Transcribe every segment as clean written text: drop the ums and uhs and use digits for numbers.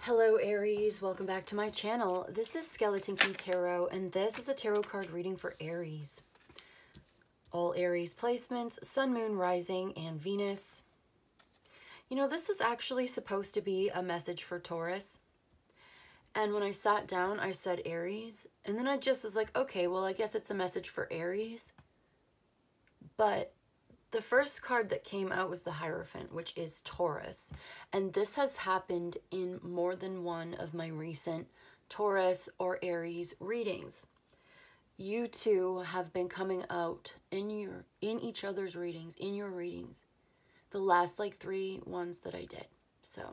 Hello Aries, welcome back to my channel. This is Skeleton Key Tarot and this is a tarot card reading for Aries. All Aries placements, Sun, Moon, Rising, and Venus. You know, this was actually supposed to be a message for Taurus. And when I sat down, I said Aries. And then I just was like, okay, well, I guess it's a message for Aries. But the first card that came out was the Hierophant, which is Taurus. And this has happened in more than one of my recent Taurus or Aries readings. You two have been coming out in each other's readings, in your readings. The last like 3 ones that I did. So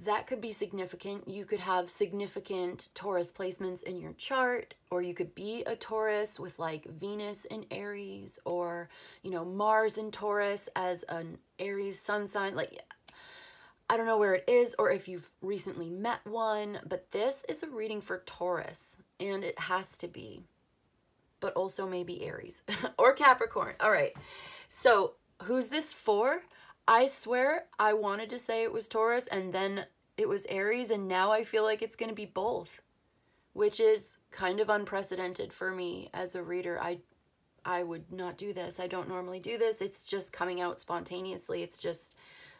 that could be significant. You could have significant Taurus placements in your chart, or you could be a Taurus with like Venus in Aries, or, you know, Mars in Taurus as an Aries sun sign. Like, I don't know where it is, or if you've recently met one, but this is a reading for Taurus, and it has to be, but also maybe Aries or Capricorn. All right. So who's this for? I swear I wanted to say it was Taurus and then it was Aries, and now I feel like it's going to be both, which is kind of unprecedented for me as a reader. I would not do this. I don't normally do this. It's just coming out spontaneously. It's just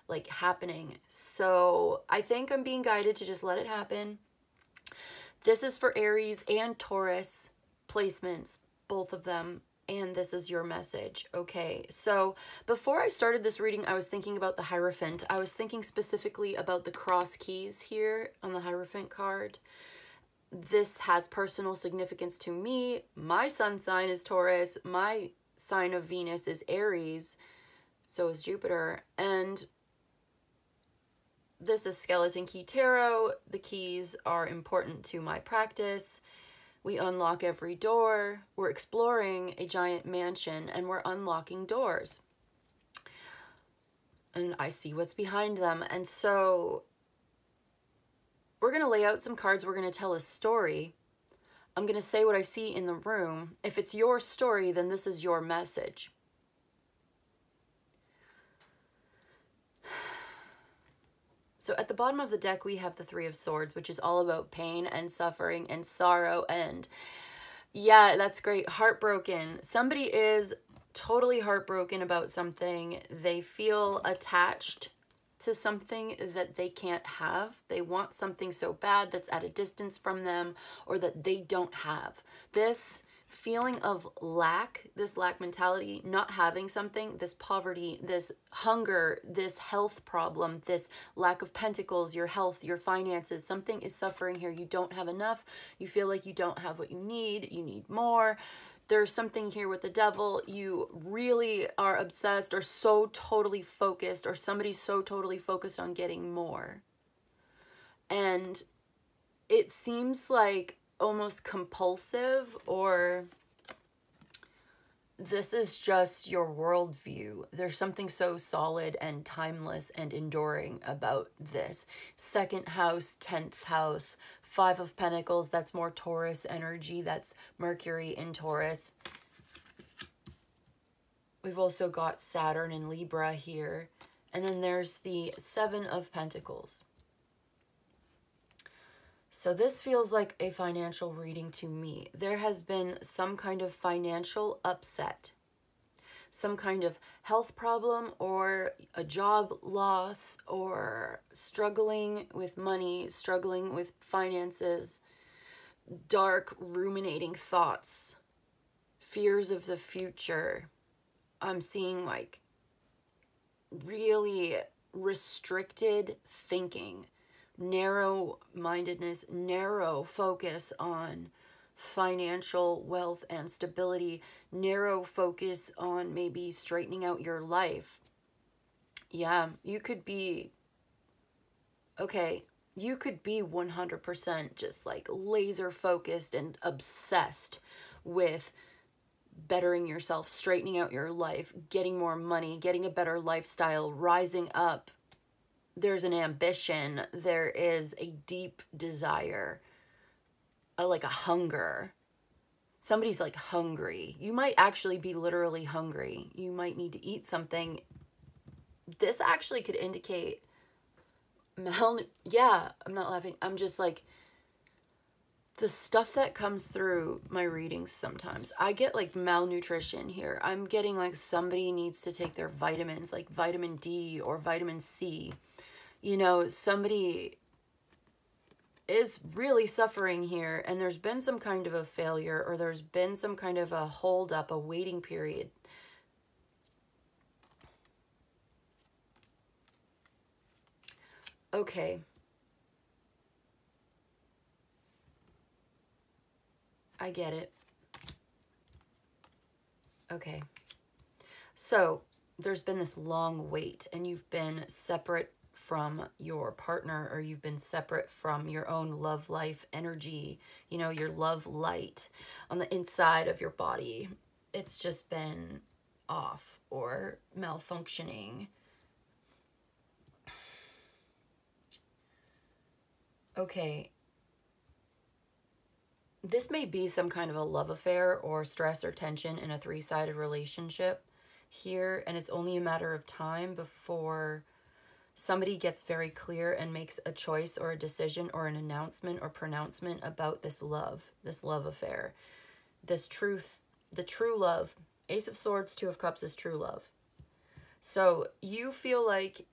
like happening. So I think I'm being guided to just let it happen. This is for Aries and Taurus placements, both of them. And this is your message. Okay, so before I started this reading, I was thinking about the Hierophant. I was thinking specifically about the cross keys here on the Hierophant card. This has personal significance to me. My sun sign is Taurus. My sign of Venus is Aries. So is Jupiter. And this is Skeleton Key Tarot. The keys are important to my practice. We unlock every door. We're exploring a giant mansion and we're unlocking doors. And I see what's behind them. And so we're going to lay out some cards. We're going to tell a story. I'm going to say what I see in the room. If it's your story, then this is your message. So at the bottom of the deck, we have the Three of Swords, which is all about pain and suffering and sorrow. And yeah, that's great. Heartbroken. Somebody is totally heartbroken about something. They feel attached to something that they can't have. They want something so bad that's at a distance from them or that they don't have. This feeling of lack, this lack mentality, not having something, this poverty, this hunger, this health problem, this lack of pentacles, your health, your finances, something is suffering here. You don't have enough. You feel like you don't have what you need more. There's something here with the devil. You really are obsessed or so totally focused, or somebody's so totally focused on getting more. And it seems like almost compulsive, or this is just your worldview. There's something so solid and timeless and enduring about this. Second house, 10th house, 5 of Pentacles, that's more Taurus energy. That's Mercury in Taurus. We've also got Saturn in Libra here. And then there's the 7 of Pentacles. So this feels like a financial reading to me. There has been some kind of financial upset, some kind of health problem or a job loss, or struggling with money, struggling with finances, dark ruminating thoughts, fears of the future. I'm seeing like really restricted thinking, narrow-mindedness, narrow focus on financial wealth and stability, narrow focus on maybe straightening out your life. Yeah, you could be, okay, you could be 100% just like laser focused and obsessed with bettering yourself, straightening out your life, getting more money, getting a better lifestyle, rising up. There's an ambition, there is a deep desire, like a hunger. Somebody's like hungry. You might actually be literally hungry. You might need to eat something. This actually could indicate Yeah, I'm not laughing. I'm just like, the stuff that comes through my readings sometimes, I get like malnutrition here. I'm getting like somebody needs to take their vitamins, like vitamin D or vitamin C. You know, somebody is really suffering here, and there's been some kind of a failure, or there's been some kind of a hold up, a waiting period. Okay. I get it. Okay. So there's been this long wait, and you've been separate from your partner, or you've been separate from your own love life energy, you know, your love light on the inside of your body. It's just been off or malfunctioning. Okay. This may be some kind of a love affair or stress or tension in a three-sided relationship here, and it's only a matter of time before somebody gets very clear and makes a choice or a decision or an announcement or pronouncement about this love affair, this truth, the true love. Ace of Swords, Two of Cups is true love. So you feel like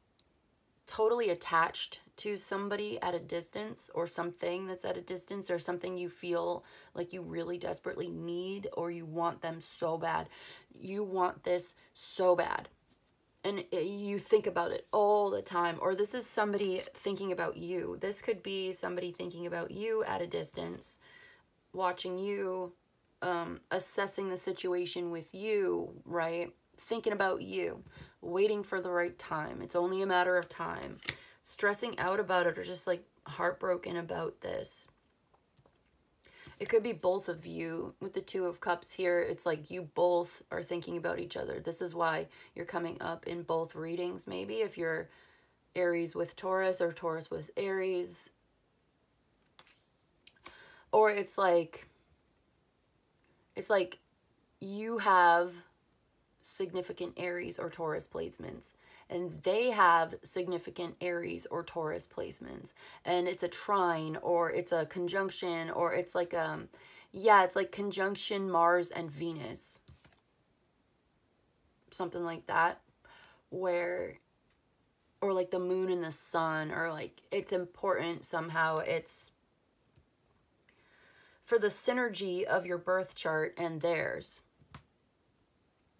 totally attached to somebody at a distance, or something that's at a distance, or something you feel like you really desperately need, or you want them so bad. You want this so bad. And you think about it all the time. Or this is somebody thinking about you. This could be somebody thinking about you at a distance, watching you, assessing the situation with you, right? Thinking about you, waiting for the right time. It's only a matter of time. Stressing out about it, or just like heartbroken about this. It could be both of you with the Two of Cups here. It's like you both are thinking about each other. This is why you're coming up in both readings, maybe, if you're Aries with Taurus or Taurus with Aries. Or it's like you have significant Aries or Taurus placements, and they have significant Aries or Taurus placements, and it's a trine, or it's a conjunction, or it's like yeah, it's like conjunction Mars and Venus, something like that, where, or like the moon and the sun, or like it's important somehow. It's for the synergy of your birth chart and theirs.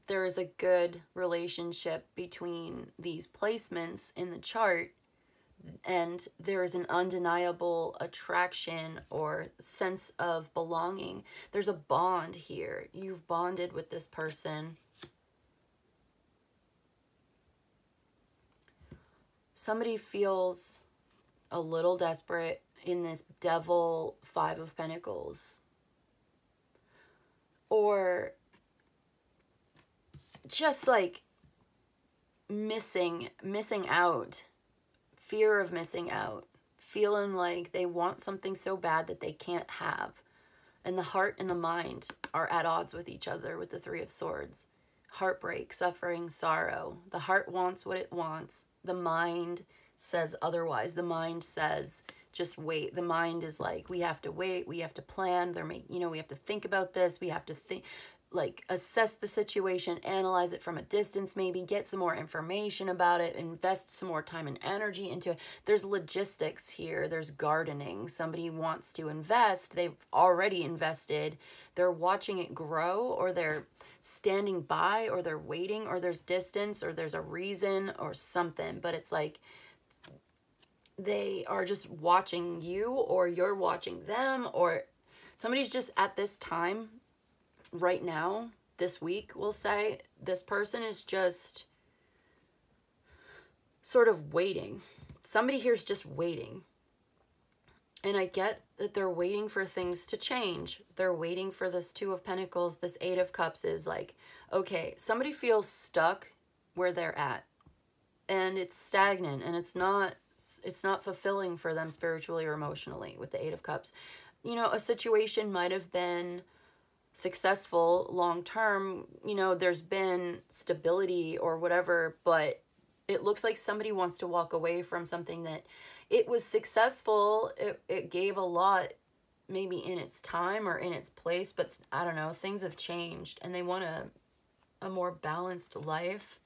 There is a good relationship between these placements in the chart, and there is an undeniable attraction or sense of belonging. There's a bond here. You've bonded with this person. Somebody feels a little desperate in this Devil Five of Pentacles. Or just like missing out, fear of missing out, feeling like they want something so bad that they can't have. And the heart and the mind are at odds with each other with the Three of Swords. Heartbreak, suffering, sorrow. The heart wants what it wants. The mind says otherwise. The mind says, just wait. The mind is like, we have to wait. We have to plan. We have to think about this. We have to think, like, assess the situation, analyze it from a distance, maybe get some more information about it, invest some more time and energy into it. There's logistics here. There's gardening. Somebody wants to invest. They've already invested. They're watching it grow, or they're standing by, or they're waiting, or there's distance, or there's a reason or something. But it's like they are just watching you, or you're watching them, or somebody's just at this time right now, this week, we'll say, this person is just sort of waiting. Somebody here's just waiting. And I get that they're waiting for things to change. They're waiting for this Two of Pentacles. This Eight of Cups is like, okay, somebody feels stuck where they're at. And it's stagnant, and it's not fulfilling for them spiritually or emotionally with the Eight of Cups. You know, a situation might have been successful long term, you know, there's been stability or whatever, but it looks like somebody wants to walk away from something that it was successful. It gave a lot, maybe in its time or in its place, but I don't know, things have changed and they want a more balanced life.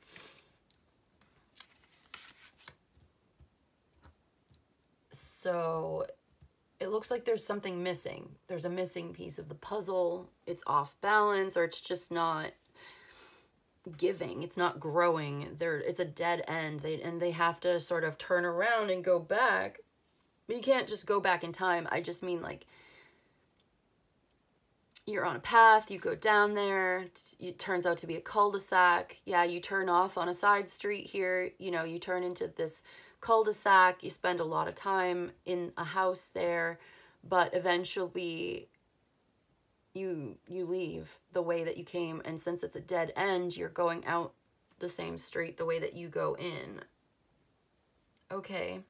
So it looks like there's something missing. There's a missing piece of the puzzle. It's off balance, or it's just not giving. It's not growing. It's a dead end. They have to sort of turn around and go back. But you can't just go back in time. I just mean, like, you're on a path, you go down there, it turns out to be a cul-de-sac. Yeah, you turn off on a side street here, you know, you turn into this cul-de-sac, you spend a lot of time in a house there, but eventually you leave the way that you came, and since it's a dead end, you're going out the same street the way that you go in. Okay.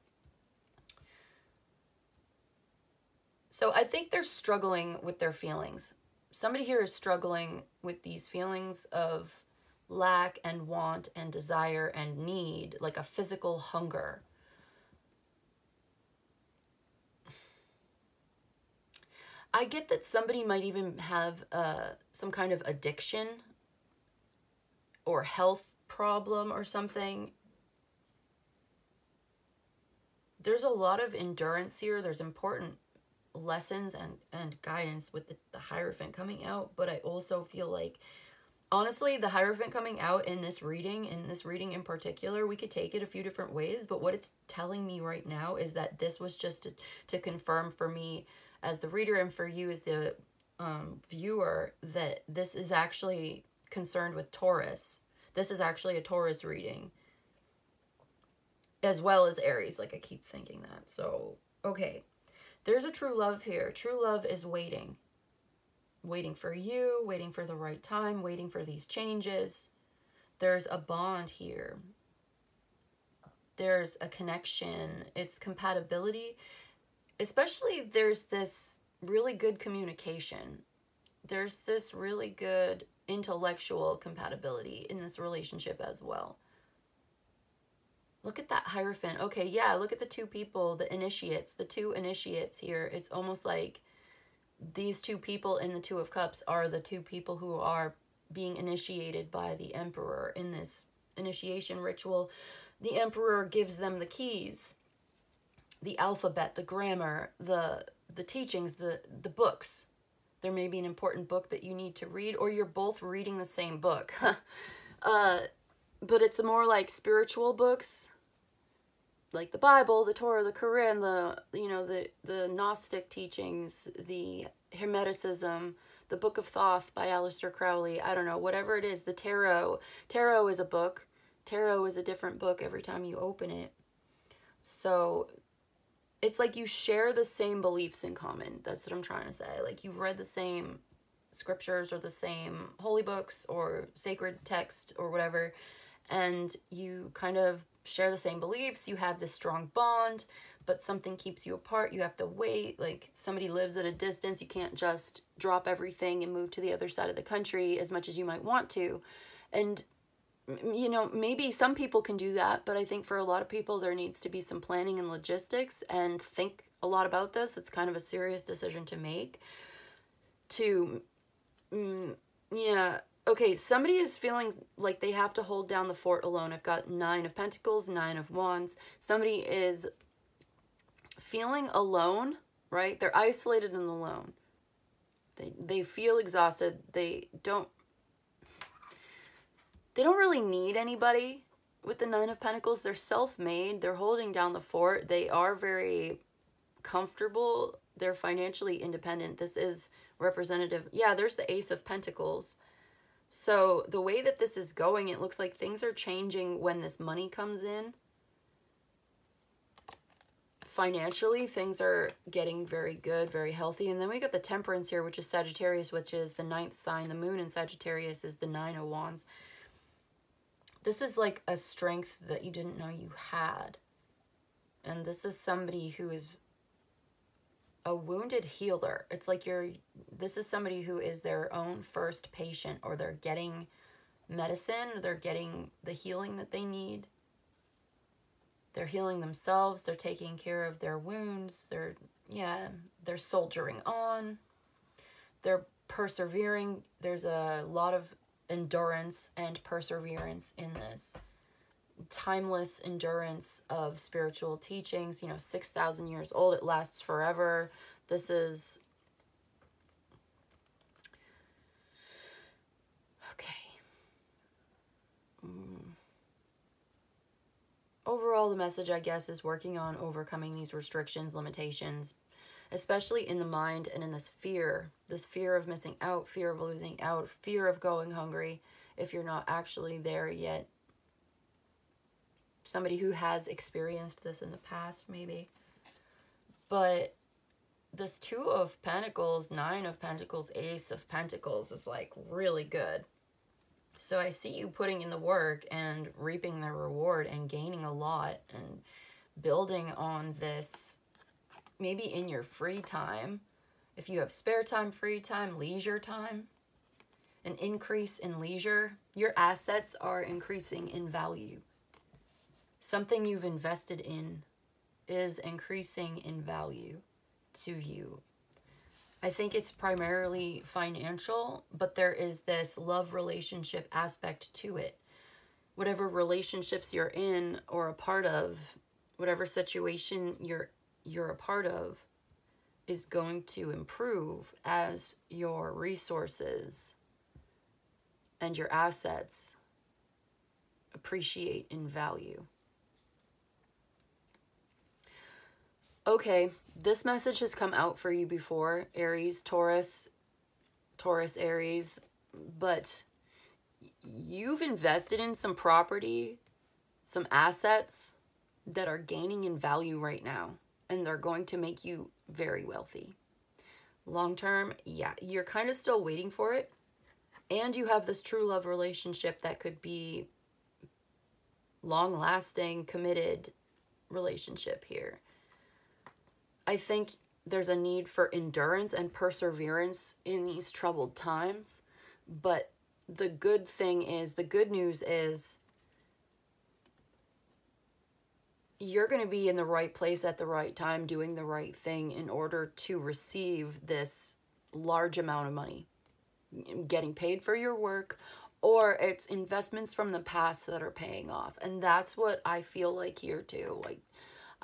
So I think they're struggling with their feelings. Somebody here is struggling with these feelings of lack and want and desire and need, like a physical hunger. I get that somebody might even have some kind of addiction or health problem or something. There's a lot of endurance here. There's important lessons and guidance with the Hierophant coming out, but I also feel like, honestly, the Hierophant coming out in this reading in particular, we could take it a few different ways, but what it's telling me right now is that this was just to confirm for me as the reader and for you as the viewer that this is actually concerned with Taurus. This is actually a Taurus reading, as well as Aries, like I keep thinking that. So, okay. There's a true love here. True love is waiting. Waiting for you, waiting for the right time, waiting for these changes. There's a bond here. There's a connection. It's compatibility. Especially there's this really good communication. There's this really good intellectual compatibility in this relationship as well. Look at that Hierophant. Okay, yeah, look at the two people, the initiates, the two initiates here. It's almost like these two people in the Two of Cups are the two people who are being initiated by the Emperor in this initiation ritual. The Emperor gives them the keys, the alphabet, the grammar, the teachings, the books. There may be an important book that you need to read, or you're both reading the same book. But it's more like spiritual books, like the Bible, the Torah, the Quran, the Gnostic teachings, the Hermeticism, the Book of Thoth by Aleister Crowley. I don't know, whatever it is. The Tarot. Tarot is a book. Tarot is a different book every time you open it. So it's like you share the same beliefs in common. That's what I'm trying to say. Like you've read the same scriptures or the same holy books or sacred text or whatever, and you kind of share the same beliefs. You have this strong bond, but something keeps you apart. You have to wait. Like somebody lives at a distance. You can't just drop everything and move to the other side of the country as much as you might want to. And, you know, maybe some people can do that, but I think for a lot of people there needs to be some planning and logistics and think a lot about this. It's kind of a serious decision to make. Yeah. Okay, somebody is feeling like they have to hold down the fort alone. I've got 9 of Pentacles, 9 of Wands. Somebody is feeling alone, right? They're isolated and alone. They feel exhausted. They don't really need anybody with the 9 of Pentacles. They're self-made. They're holding down the fort. They are very comfortable. They're financially independent. This is representative. Yeah, there's the Ace of Pentacles. So the way that this is going, it looks like things are changing when this money comes in. Financially, things are getting very good, very healthy. And then we got the Temperance here, which is Sagittarius, which is the 9th sign. The moon in Sagittarius is the 9 of Wands. This is like a strength that you didn't know you had. And this is somebody who is a wounded healer. It's like this is somebody who is their own first patient, or they're getting medicine, they're getting the healing that they need. They're healing themselves. They're taking care of their wounds. They're soldiering on. They're persevering. There's a lot of endurance and perseverance in this. Timeless endurance of spiritual teachings, 6,000 years old. It lasts forever. This is... Okay. Overall, the message, I guess, is working on overcoming these restrictions, limitations, especially in the mind and in this fear of missing out, fear of losing out, fear of going hungry if you're not actually there yet. Somebody who has experienced this in the past, maybe. But this 2 of Pentacles, 9 of Pentacles, Ace of Pentacles is like really good. So I see you putting in the work and reaping the reward and gaining a lot and building on this maybe in your free time. If you have spare time, free time, leisure time, an increase in leisure, your assets are increasing in value. Something you've invested in is increasing in value to you. I think it's primarily financial, but there is this love relationship aspect to it. Whatever relationships you're in or a part of, whatever situation you're a part of, is going to improve as your resources and your assets appreciate in value. Okay, this message has come out for you before, Aries, Taurus, Aries, but you've invested in some property, some assets that are gaining in value right now, and they're going to make you very wealthy. Long term, yeah, you're kind of still waiting for it, and you have this true love relationship that could be long-lasting, committed relationship here. I think there's a need for endurance and perseverance in these troubled times, but the good news is you're going to be in the right place at the right time, doing the right thing in order to receive this large amount of money, getting paid for your work, or it's investments from the past that are paying off. And that's what I feel like here too. Like,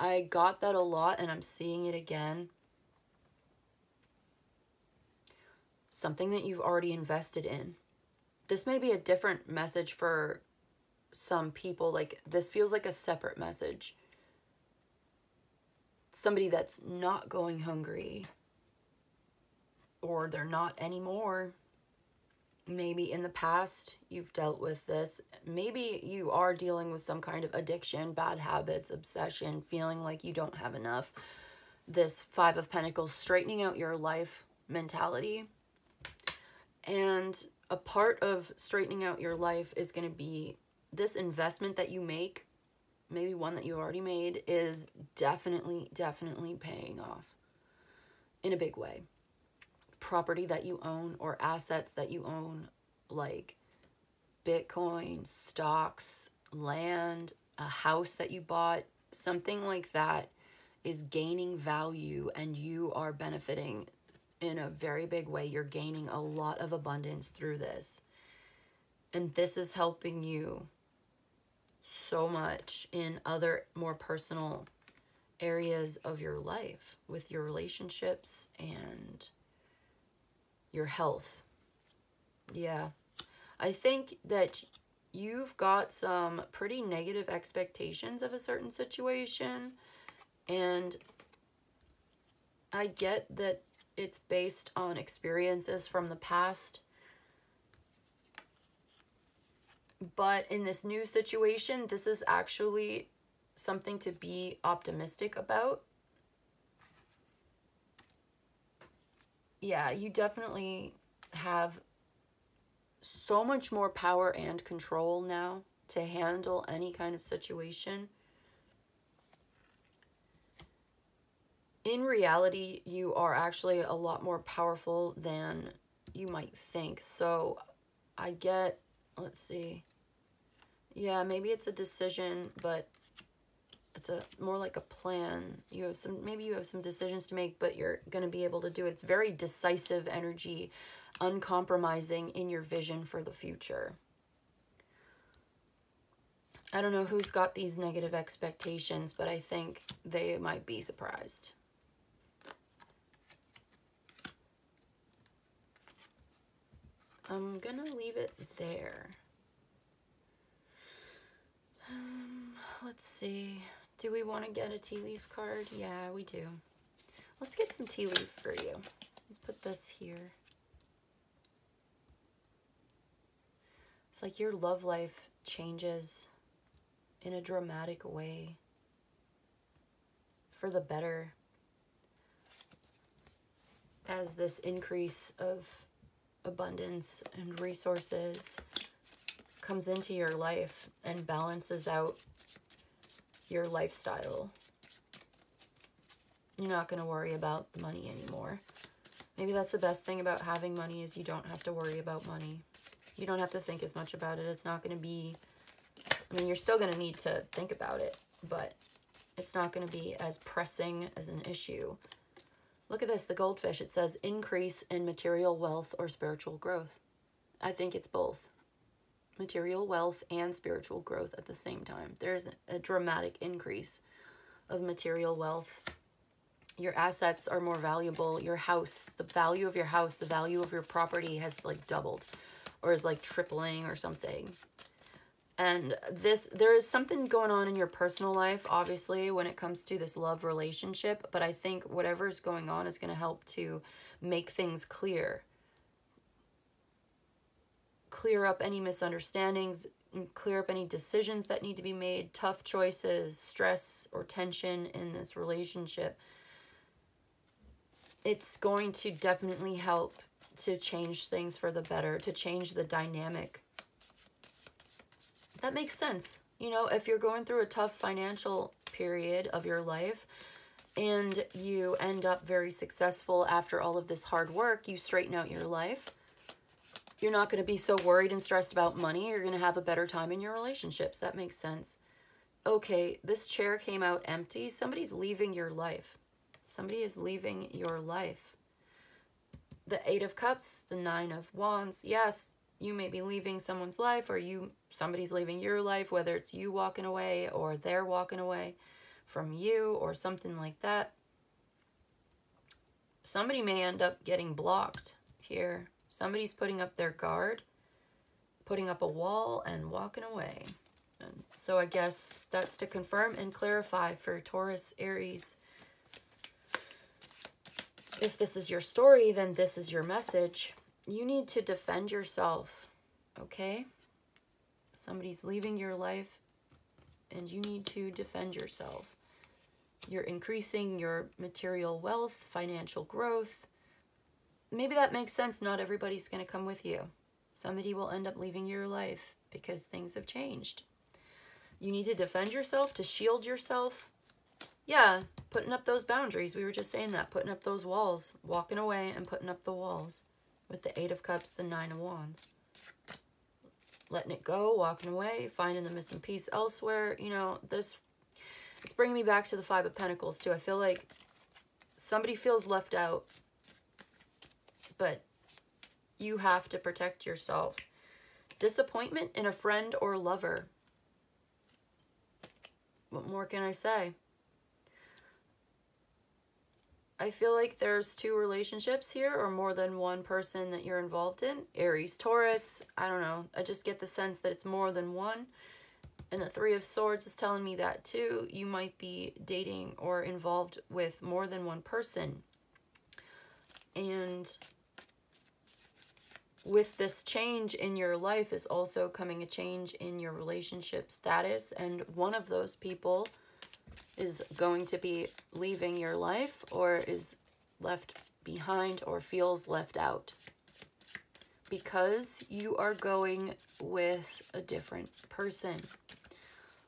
I got that a lot, and I'm seeing it again. Something that you've already invested in. This may be a different message for some people. Like, this feels like a separate message. Somebody that's not going hungry, or they're not anymore. Maybe in the past you've dealt with this. Maybe you are dealing with some kind of addiction, bad habits, obsession, feeling like you don't have enough. This 5 of Pentacles, straightening out your life mentality. And a part of straightening out your life is going to be this investment that you make, maybe one that you already made, is definitely paying off in a big way. Property that you own or assets that you own, like Bitcoin, stocks, land, a house that you bought, something like that is gaining value, and you are benefiting in a very big way. You're gaining a lot of abundance through this. And this is helping you so much in other more personal areas of your life, with your relationships and your health. Yeah. I think that you've got some pretty negative expectations of a certain situation, and I get that it's based on experiences from the past. But in this new situation, this is actually something to be optimistic about. Yeah, you definitely have so much more power and control now to handle any kind of situation. In reality, you are actually a lot more powerful than you might think. So I get, let's see. Yeah, maybe it's a decision, but It's more like a plan. You have maybe you have some decisions to make, but you're going to be able to do it. It's very decisive energy, uncompromising in your vision for the future. I don't know who's got these negative expectations, but I think they might be surprised. I'm gonna leave it there. Let's see. Do we want to get a tea leaf card? Yeah, we do. Let's get some tea leaf for you. Let's put this here. It's like your love life changes in a dramatic way for the better as this increase of abundance and resources comes into your life and balances out your lifestyle. You're not going to worry about the money anymore. Maybe that's the best thing about having money, is you don't have to worry about money. You don't have to think as much about it. It's not going to be, I mean, you're still going to need to think about it, but it's not going to be as pressing as an issue. Look at this, the goldfish. It says increase in material wealth or spiritual growth. I think it's both. Material wealth and spiritual growth at the same time. There's a dramatic increase of material wealth. Your assets are more valuable. Your house, the value of your house, the value of your property has like doubled or is like tripling or something. And there is something going on in your personal life, obviously, when it comes to this love relationship. But I think whatever's going on is going to help to make things clear. Clear up any misunderstandings, clear up any decisions that need to be made, tough choices, stress or tension in this relationship. It's going to definitely help to change things for the better, to change the dynamic. That makes sense. You know, if you're going through a tough financial period of your life and you end up very successful after all of this hard work, you straighten out your life. You're not going to be so worried and stressed about money. You're going to have a better time in your relationships. That makes sense. Okay, this chair came out empty. Somebody's leaving your life. Somebody is leaving your life. The Eight of Cups, the Nine of Wands. Yes, you may be leaving someone's life, or somebody's leaving your life, whether it's you walking away or they're walking away from you or something like that. Somebody may end up getting blocked here. Somebody's putting up their guard, putting up a wall and walking away. And so I guess that's to confirm and clarify for Taurus, Aries. If this is your story, then this is your message. You need to defend yourself, okay? Somebody's leaving your life and you need to defend yourself. You're increasing your material wealth, financial growth. Maybe that makes sense. Not everybody's going to come with you. Somebody will end up leaving your life because things have changed. You need to defend yourself, to shield yourself. Yeah, putting up those boundaries. We were just saying that. Putting up those walls. Walking away and putting up the walls. With the Eight of Cups, the Nine of Wands. Letting it go, walking away, finding the missing piece elsewhere. You know, it's bringing me back to the Five of Pentacles, too. I feel like somebody feels left out. But you have to protect yourself. Disappointment in a friend or lover. What more can I say? I feel like there's two relationships here, or more than one person that you're involved in. Aries, Taurus, I don't know. I just get the sense that it's more than one. And the Three of Swords is telling me that too. You might be dating or involved with more than one person. And with this change in your life is also coming a change in your relationship status. And one of those people is going to be leaving your life, or is left behind, or feels left out. Because you are going with a different person.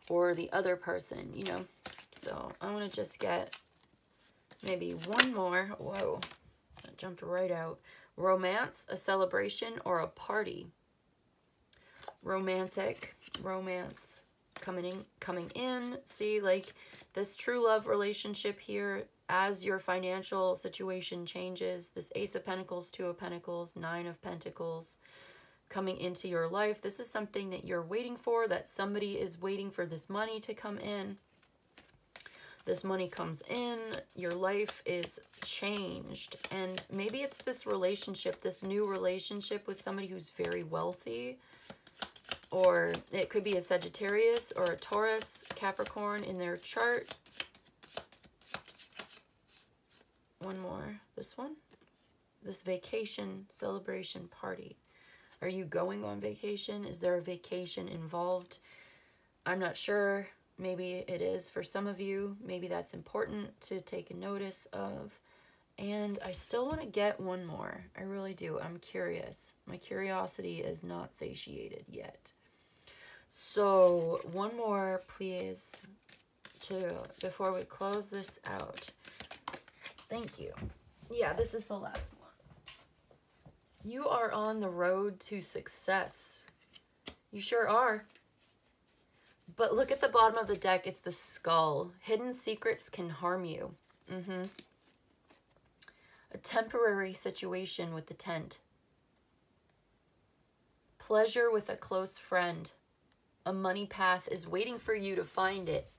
Or the other person, you know. So I want to just get maybe one more. Whoa, that jumped right out. Romance, a celebration, or a party. Romantic, romance, coming in. See, like this true love relationship here, as your financial situation changes, this Ace of Pentacles, Two of Pentacles, Nine of Pentacles coming into your life. This is something that you're waiting for, that somebody is waiting for this money to come in. This money comes in, your life is changed. And maybe it's this relationship, this new relationship with somebody who's very wealthy. Or it could be a Sagittarius or a Taurus, Capricorn in their chart. One more. This one. This vacation celebration party. Are you going on vacation? Is there a vacation involved? I'm not sure. Maybe it is for some of you. Maybe that's important to take a notice of. And I still want to get one more. I really do. I'm curious. My curiosity is not satiated yet. So one more, please, before we close this out. Thank you. Yeah, this is the last one. You are on the road to success. You sure are. But look at the bottom of the deck. It's the skull. Hidden secrets can harm you. A temporary situation with the tent. Pleasure with a close friend. A money path is waiting for you to find it.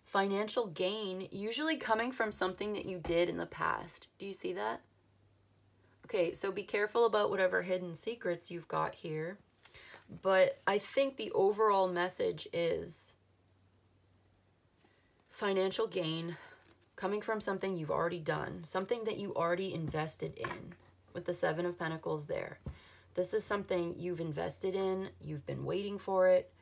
Financial gain, usually coming from something that you did in the past. Do you see that? Okay, so be careful about whatever hidden secrets you've got here. But I think the overall message is financial gain coming from something you've already done, something that you already invested in, with the Seven of Pentacles there. This is something you've invested in, you've been waiting for it.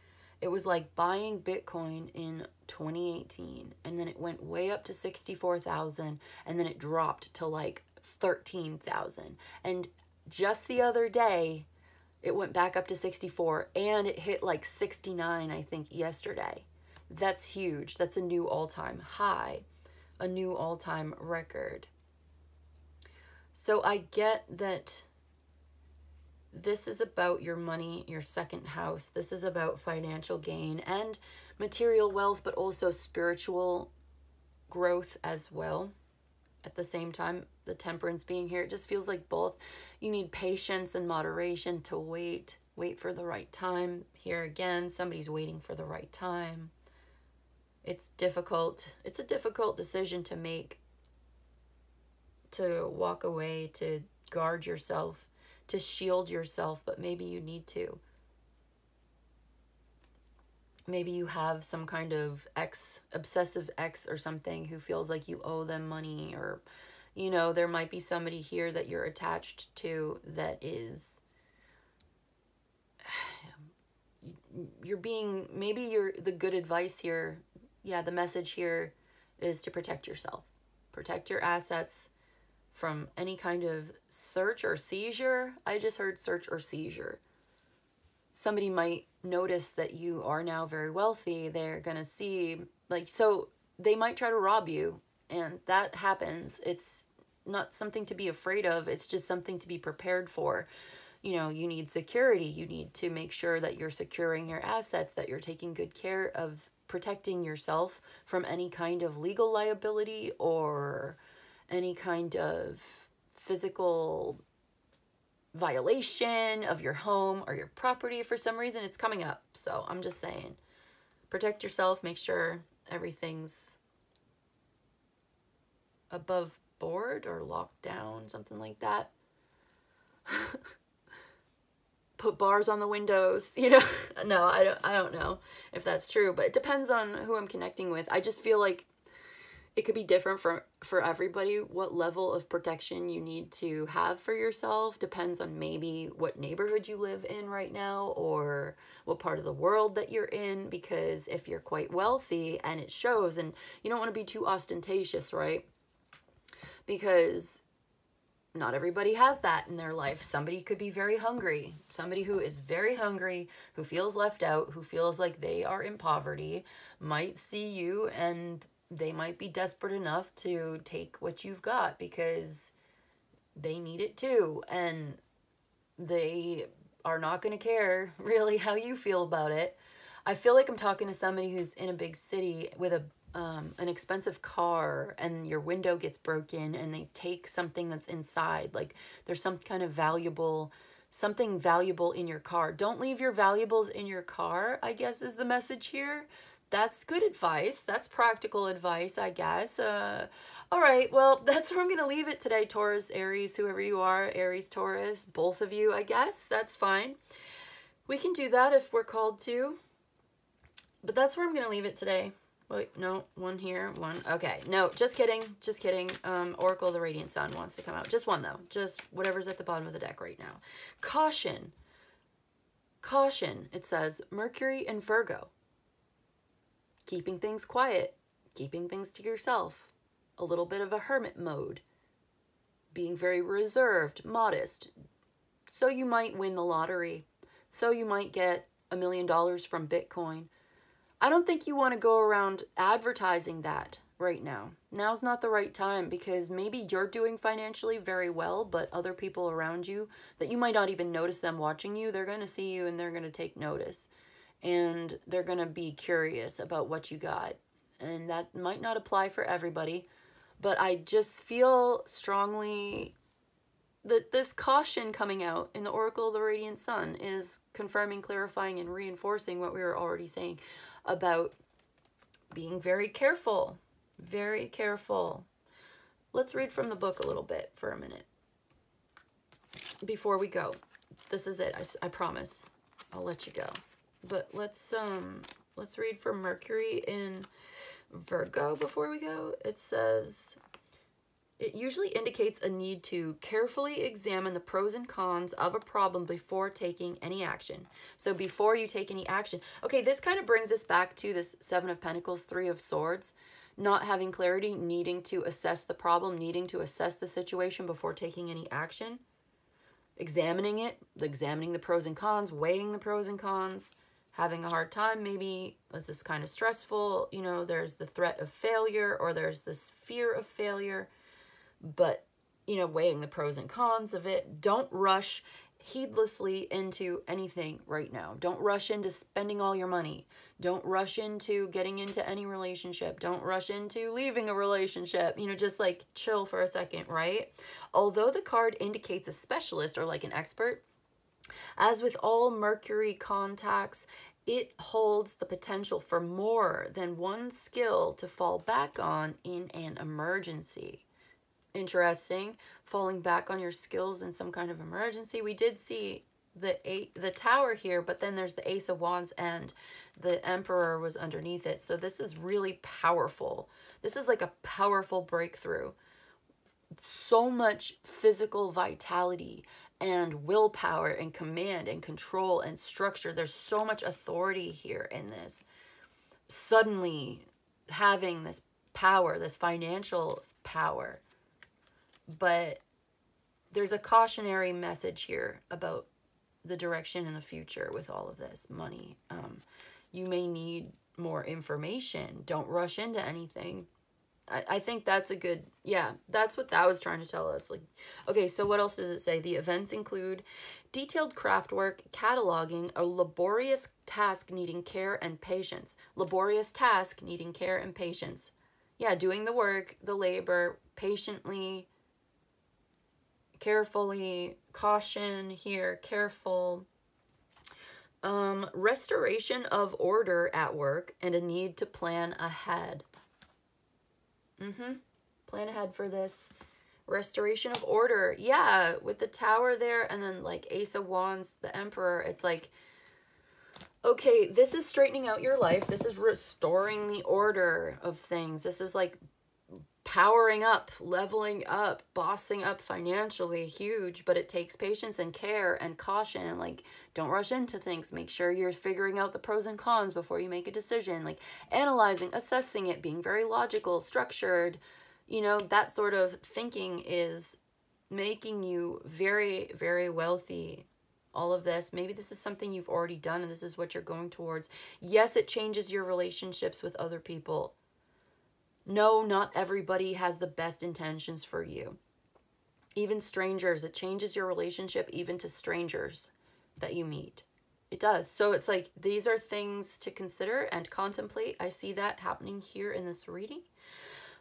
It was like buying Bitcoin in 2018, and then it went way up to 64,000, and then it dropped to like 13,000. And just the other day, it went back up to 64, and it hit like 69, I think, yesterday. That's huge. That's a new all-time high, a new all-time record. So I get that this is about your money, your second house. This is about financial gain and material wealth, but also spiritual growth as well. At the same time, the Temperance being here, it just feels like both. You need patience and moderation to wait for the right time. Here again, somebody's waiting for the right time. It's difficult. It's a difficult decision to make, to walk away, to guard yourself, to shield yourself, but maybe you need to. Maybe you have some kind of obsessive ex or something who feels like you owe them money, or, you know, there might be somebody here that you're attached to that is, the good advice here, yeah, the message here is to protect yourself. Protect your assets from any kind of search or seizure. I just heard search or seizure. Somebody might notice that you are now very wealthy. They're going to see, like, so they might try to rob you, and that happens. It's not something to be afraid of. It's just something to be prepared for. You know, you need security. You need to make sure that you're securing your assets, that you're taking good care of protecting yourself from any kind of legal liability or any kind of physical violation of your home or your property. For some reason, it's coming up. So I'm just saying, protect yourself. Make sure everything's above board or locked down, something like that. Put bars on the windows, you know. No, I don't know if that's true, but it depends on who I'm connecting with. I just feel like it could be different for everybody. What level of protection you need to have for yourself depends on maybe what neighborhood you live in right now, or what part of the world that you're in. Because if you're quite wealthy and it shows, and you don't want to be too ostentatious, right? Because not everybody has that in their life. Somebody could be very hungry. Somebody who is very hungry, who feels left out, who feels like they are in poverty, might see you, and they might be desperate enough to take what you've got because they need it too. And they are not going to care really how you feel about it. I feel like I'm talking to somebody who's in a big city with an expensive car, and your window gets broken and they take something that's inside. Like there's some kind of something valuable in your car. Don't leave your valuables in your car, I guess is the message here. That's good advice. That's practical advice, I guess. All right, well, that's where I'm going to leave it today, Taurus, Aries, whoever you are, Aries, Taurus, both of you, I guess. That's fine. We can do that if we're called to. But that's where I'm going to leave it today. Wait, no, one here, one. Okay, no, just kidding, just kidding. Oracle of the Radiant Sun wants to come out. Just one, though. Just whatever's at the bottom of the deck right now. Caution. Caution, it says, Mercury and Virgo. Keeping things quiet. Keeping things to yourself. A little bit of a hermit mode. Being very reserved, modest. So you might win the lottery. So you might get $1 million from Bitcoin. I don't think you want to go around advertising that right now. Now's not the right time, because maybe you're doing financially very well, but other people around you that you might not even notice them watching you, they're going to see you and they're going to take notice. And they're going to be curious about what you got. And that might not apply for everybody, but I just feel strongly that this caution coming out in the Oracle of the Radiant Sun is confirming, clarifying, and reinforcing what we were already saying about being very careful. Very careful. Let's read from the book a little bit for a minute before we go. This is it. I promise. I'll let you go. But let's read from Mercury in Virgo before we go. It says, it usually indicates a need to carefully examine the pros and cons of a problem before taking any action. So before you take any action. Okay, this kind of brings us back to this Seven of Pentacles, Three of Swords. Not having clarity, needing to assess the problem, needing to assess the situation before taking any action. Examining it, examining the pros and cons, weighing the pros and cons. Having a hard time, maybe this is kind of stressful. You know, there's the threat of failure, or there's this fear of failure. But, you know, weighing the pros and cons of it. Don't rush heedlessly into anything right now. Don't rush into spending all your money. Don't rush into getting into any relationship. Don't rush into leaving a relationship. You know, just like chill for a second, right? Although the card indicates a specialist or like an expert, as with all Mercury contacts, it holds the potential for more than one skill to fall back on in an emergency. Interesting. Falling back on your skills in some kind of emergency. We did see the Tower here, but then there's the Ace of Wands and the Emperor was underneath it. So this is really powerful. This is like a powerful breakthrough. So much physical vitality and willpower and command and control and structure. There's so much authority here in this. Suddenly having this power, this financial power. But there's a cautionary message here about the direction in the future with all of this money. You may need more information. Don't rush into anything. I think that's a good, yeah, that's what that was trying to tell us. Like, okay, so what else does it say? The events include detailed craft work, cataloging, a laborious task needing care and patience. Laborious task needing care and patience. Yeah, doing the work, the labor, patiently, carefully, caution here, careful. Restoration of order at work and a need to plan ahead. Plan ahead for this. Restoration of order. Yeah, with the Tower there and then like Ace of Wands, the Emperor, it's like, okay, this is straightening out your life. This is restoring the order of things. This is like powering up, leveling up, bossing up financially, huge, but it takes patience and care and caution and like, don't rush into things. Make sure you're figuring out the pros and cons before you make a decision, like analyzing, assessing it, being very logical, structured, you know, that sort of thinking is making you very, very wealthy. All of this, maybe this is something you've already done and this is what you're going towards. Yes, it changes your relationships with other people. No, not everybody has the best intentions for you. Even strangers, it changes your relationship even to strangers that you meet. It does. So it's like, these are things to consider and contemplate. I see that happening here in this reading.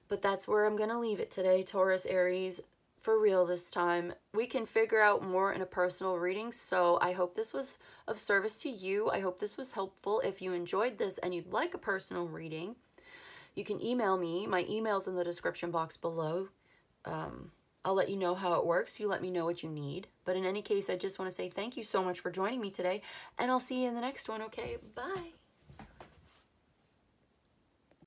But that's where I'm going to leave it today, Taurus, Aries. For real this time. We can figure out more in a personal reading. So I hope this was of service to you. I hope this was helpful. If you enjoyed this and you'd like a personal reading, you can email me. My email's in the description box below. I'll let you know how it works. You let me know what you need. But in any case, I just want to say thank you so much for joining me today. And I'll see you in the next one, okay? Bye.